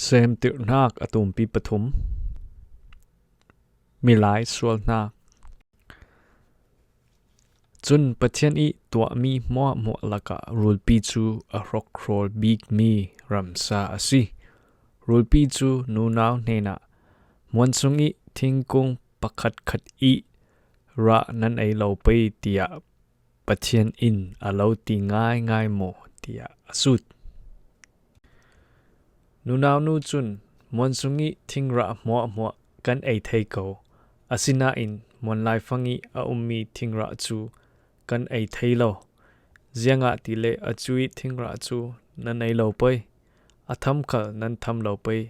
Seemtirnak atumpi pathum milai sualnak chun pathian I tua mi mo laka rulpi chu a rokrol big mi ramsa asi rulpi chu nunaw nena monsung I thingkung pakhat khat I ra nan ai lo pe tia pathian in alo ti ngai mo tia asut nunaw nu chun monsung I thingra mo kan ai thei ko asina in mon lai fangi a ummi thingra chu kan ai thei lo zianga ti le achui thingra chu nan ai lo pai atham khal nan tham lo pai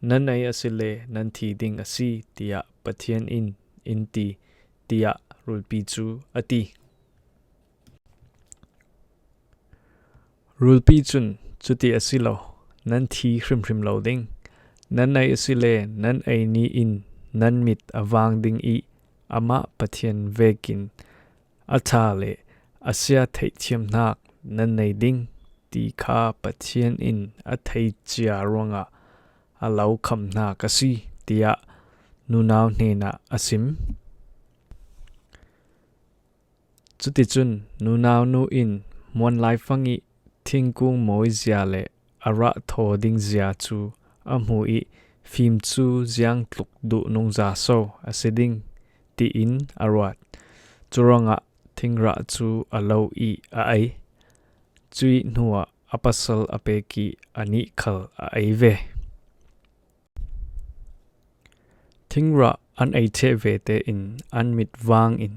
nan ai asile nan thi ding asi tia pathian in ti tia rulpi chu ati rulpi chun chuti asilo nan thi hrim lo ding nan ai asile nan ai ni in nan mit awang ding I ama pathian vekin acha le asia thei thiam nak nan nei ding ti kha pathian in a thei chia ronga alau kham na kasi tia nunaw hena asim chuti chun nunaw nu in mon lai fangi thingkung moi zia le ara tho ding zia chu amu I phim chu ziang tluk du nong za so asiding ti in arawat churanga thingra chu alo I a ai chui nuwa apasal apeki ani khal a ai ve thingra an ai che ve te in an mit wang in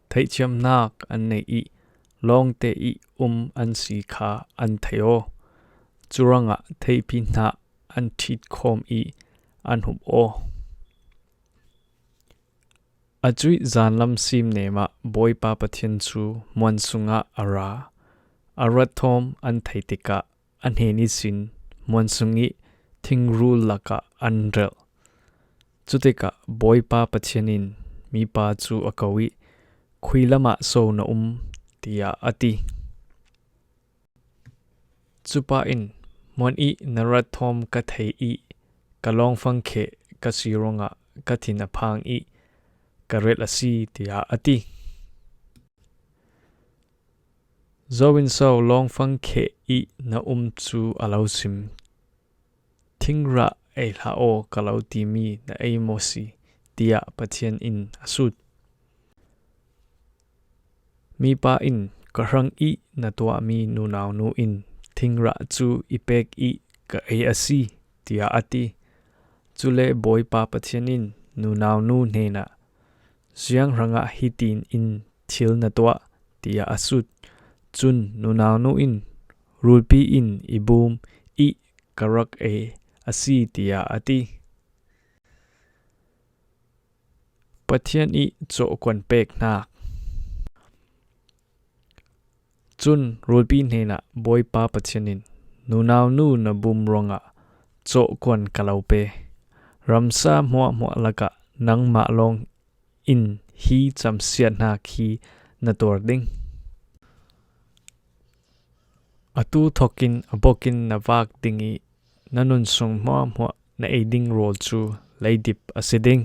thei chiam nak an nei I long te I an si kha an theo churanga thei pi na an thit khom I an hum o achui zanlam sim nema boy pa pathian chu monsunga ara arathom an theitika an heni sin monsungi thingrul laka anrel chuteka boy pa pathianin mi pa chu akawi khuilama so na tia ati chupa in mon I narathom ka thei I kalong fangkhe kasironga kathina phang I karel asi tia ati zawin so long fangkhe I na chu alausim thingra ei la o kalau ti mi na ei mosi tia pathian in asut mi pa in karang I na tua mi nunaw nu in thingra chu ipek I ka ei asi tia ati chule boy pa pathian in nunaw nu hena ziang ranga hitin in thil na tua tia asut chun nunaw nu in rulpi in ibum I karak e asi tia ati pathian I cho kwan pek nak chun rulpi hena boy pa pathianin nunaw nu na bum ronga cho kwan kalaupe ramsa mo laka nang ma long in hi chamsiat na khi na tor ding atu thokin abokin na wak dingi nanun sung mo na aiding rol chu leidip asiding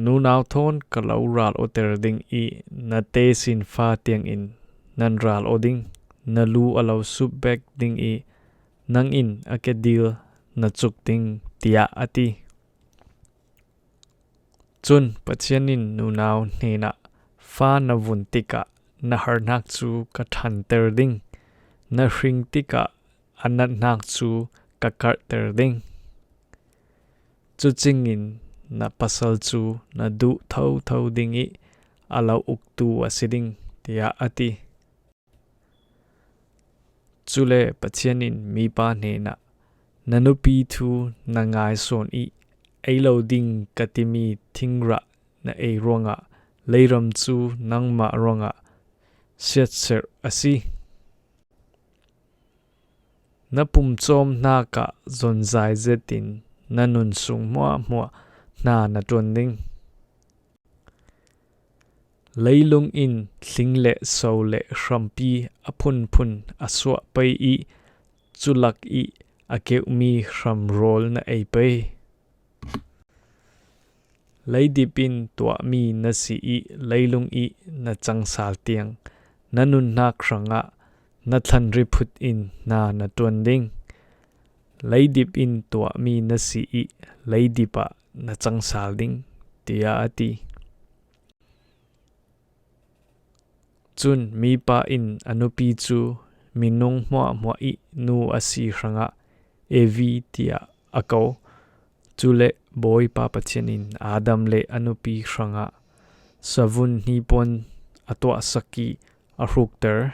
nunaw thon kalau ral oter ding I na te sin fa tiang in nan ral oding na lu alo sup back ding I nang in akedil na chuk ding tia ati chun pathianin nunaw hena fa na vun tika na harnak chu ka than ter ding na hring tika anat nak chu ka kar ter ding chu chingin na pasal chu na du thau ding I alau uktu asiding tia ati chule pathianin mi pa hena nanupi thu na ngai son I eilo ding katimi thingra na ei ronga leiram chu nangma ronga siat ser asi na pum chom na ka zonzai zetin nanun sung mo na ton ding leilung in thlingle so le hrampi aphun aswa pai I chulak I akeu mi ram rol na ei pe leidipin tua mi na si I leilung I na changsal tiang nanun nak ranga na thlan riput in na tuan ding leidip in tua mi na si I leidipa na changsal ding tia ati chun mi pa in anupi chu minung hua I nu asi ranga evi tia akau chule boy pa pathian in Adam le anupi ranga savun hipon atwa saki arukter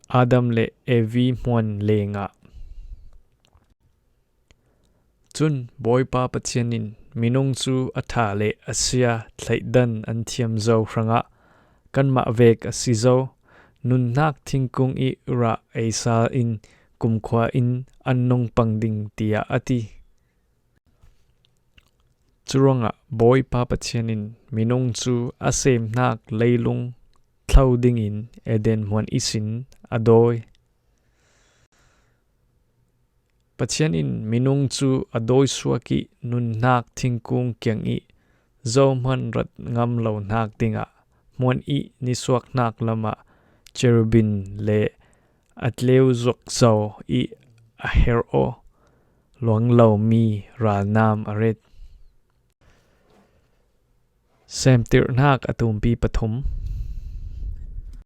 Adam le evi muan lenga chun boy pa pathian in minung chu atha le asia thlaidan an thiam zo ranga kan ma vek asi zo nun nak thingkung I ra eisa in kumkhwa in annong pangding tia ati churanga boy pa pathian in minung chu asem nak leilung clouding in eden muan isin adoi pathian in minung chu adoi suaki nun nak thingkung kyang I zo man rat ngam lo nak dinga muan I nisuak nak lama cherubin le atleu zok zo I aher o luang lo mi ral nam aret Seemtirnak atumpi pathum